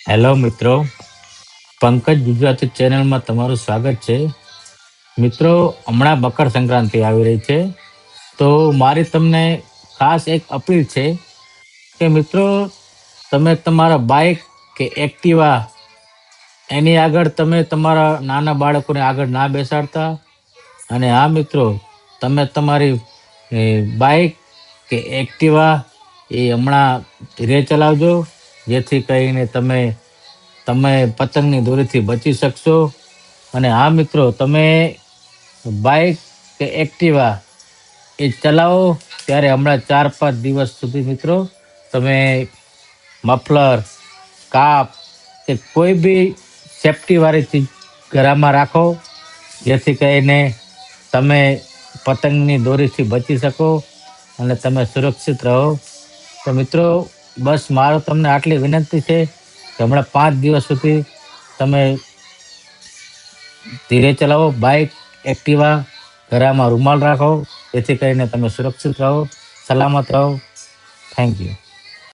Hello મિત્રો, પંકજ ગુજરાતી ચેનલમાં તમારું સ્વાગત છે. મિત્રો, હમણાં મકર સંક્રાંતિ આવી રહી છે, તો મારી તમને ખાસ એક અપીલ છે કે મિત્રો, તમે તમારા બાઇક કે એક્ટિવા એની આગળ તમે તમારા નાના બાળકોને આગળ ના બેસાડતા. અને હા મિત્રો, તમે તમારી બાઇક કે એક્ટિવા એ હમણાં ધીરે ચલાવજો, જેથી કરીને તમે તમે પતંગની દોરીથી બચી શકશો. અને હા મિત્રો, તમે બાઇક કે એક્ટિવા એ ચલાવો ત્યારે હમણાં 4-5 દિવસ સુધી મિત્રો તમે મફલર, કાપ કે કોઈ બી સેફટી વાળી ચીજ ઘરમાં રાખો, જેથી કરીને તમે પતંગની દોરીથી બચી શકો અને તમે સુરક્ષિત રહો. તો મિત્રો, બસ મારો તમને આટલી વિનંતી છે કે હમણાં 5 દિવસ સુધી તમે ધીરે ચલાવો બાઇક, એક્ટિવા, ઘરમાં રૂમાલ રાખો, જેથી કરીને તમે સુરક્ષિત રહો, સલામત રહો. Thank you.